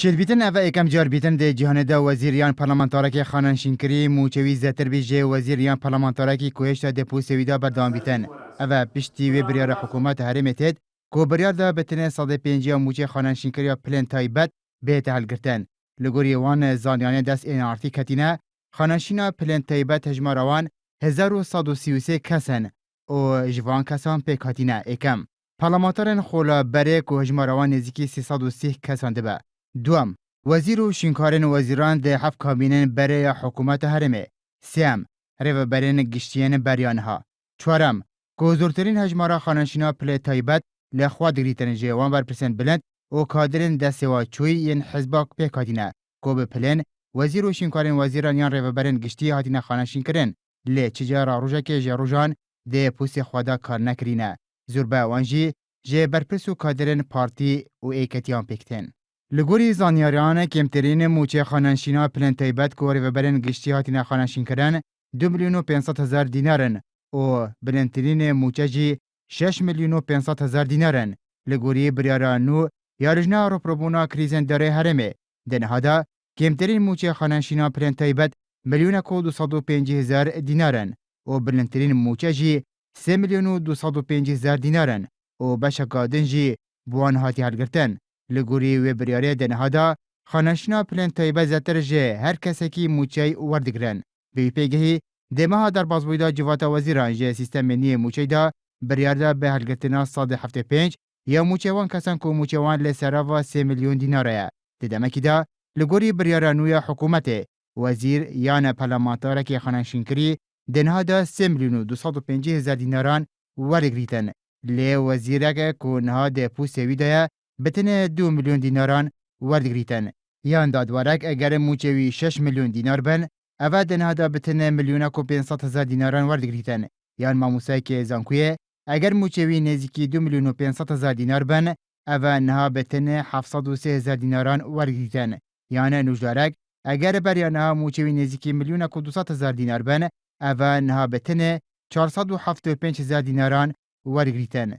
چلبیتن اوه اکم جار بیتن ده جهان ده وزیریان پارلمانتارکی خانن شینکری موچوی زتر بیجه وزیریان پارلمانتارکی کوهشتا دپو سویدا بردام بیتن اوه پشتی وی بریار حکومت هرمتید کو بریار ده بتنه صد پنجی موچه خانن شینکری پلن تایبت به تحل گرتن لگوری وان زانیانه دست این آرتی کتینه خاننشینا پلن تایبت هجماروان 1133 کسن و جوان کسان پی کتینه اکم پارلمانتارن خولا بره کو هجماروان نزیکی 330 کسان دبه دوم وزیر و شینکارن وزیران ده هفت کابینن برای حکومت هرمه سیام ریو برین گشتین بریانها چهارم گوزورترین هجمارا خاننشینا پل تایبت لخوا دگریتن جوان بر پرسن بلند و کادرین دستوا چوی ین حزباک پیکاتینه کو به پلن وزیر و شینکارن وزیران یان ریو برین گشتی هاتینه خاننشین کرن لی چجارا روژه که جروجان ده پوس خوادا کار نکرینه زوربه وانجی جه برپرس و کادرین پارتی و ایکتیان پیکتن لگوری زانیاریان کمترین موچه خاننشینا پلن تایبت کوری و برن گشتی هاتینا خاننشین کرن 2,500,000 دینارن و بلندترین موچه جی 6,500,000 دینارن لگوری بریارانو یارجنا رو پروبونا کریزن داره هرمه دنهادا کمترین موچه خاننشینا پلن تایبت 1,250,000 دینارن و بلندترین موچه جی 3,250,000 دینارن و بشکا دنجی بوان هاتی هلگرتن لگوری و بریاره دنهادا خانشنا پلن تایبه زتر جه هر کسی که موچه وردگرن. به پیگهی دمها در بازبویدا جواتا وزیران جه سیستم منی موچه دا بریارده به هلگرتنا 175 یا موچه وان کسان که موچه وان لسراوا 3 میلیون دیناره. دمکی دا لگوری بریاره نوی حکومت وزیر یان پارلمانتاره که خانشین کری دنهادا 3,250,000 دیناران وردگریتن. لی وزیره که نها ده پوسوی دایه بتنه 2 میلیون دیناران وردگریتن. یان دادوارک اگر موچوی 6 میلیون دینار بن اوه دنهادا بتنه 1,500,000 دیناران وردگریتن. یان ماموسای که زانکویه اگر موچوی نزیکی 2,500,000 دینار بن اوه نها بتنه 703,000 دیناران وردگریتن. یان نوجدارک اگر بریا نها موچوی نزیکی 1,200,000 دینار بن اوه نها بتنه 475,000 دیناران وردگریتن.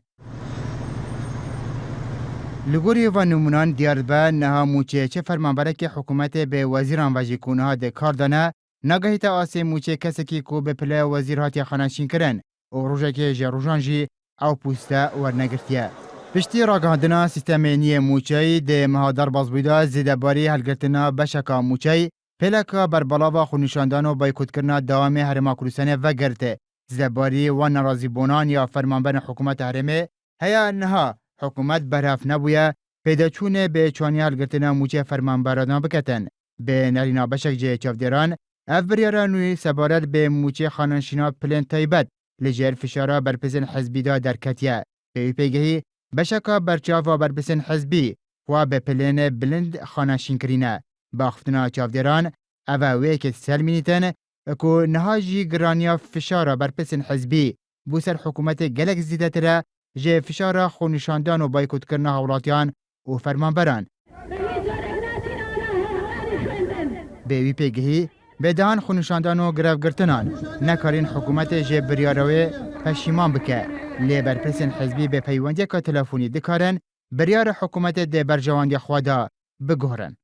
لگوری و نمونان دیاربه نها موچه چه فرمانبره که حکومت به وزیران و جیکونه ها ده کار دانه نگاهی تا آسه موچه کسی که کو به پله وزیر هاتی خانشین کرن و روژه که جروجان جی او پوسته ورنگرتیه. پشتی راگاندنا سیستم نی موچه ده مهادر بازبویده زیده باری حلگرتنا بشکا موچه پلکا بر بلاوا خونشاندان و بایکوت کرنا دوام هرما کلوسانه و گرته زیده باری و نرازی بونان یا فرمانبر حکومت هرمه هیا نها حکومت برف نبویه پیدا چونه به چوانی هلگرتنا موچه فرمانبرادان بکتن. به نرینا بشک جه چافدران اف بریارانوی سبارت به موچه خاننشینا پلن تایبت لجر فشارا برپسن حزبی دا درکتیه. به پیگهی بشکا برچاف و برپسن حزبی و به پلن بلند خاننشین کرینه. باختنا چافدران اوه ویکت سلمینیتن که نهاجی گرانیا فشارا برپسن حزبی بوسر حکومت گلک زیده تره جه فشار خونشاندان و بایکوت کرنا حولاتیان و فرمانبران. به وی پیگهی بدان خونشاندان و گرف گرتنان نکارین حکومت جه بریاروی پشیمان بکه لی برپرسن حزبی به پیوندی که تلفونی دکارن بریار حکومت ده برجواندی خوادا بگهرن.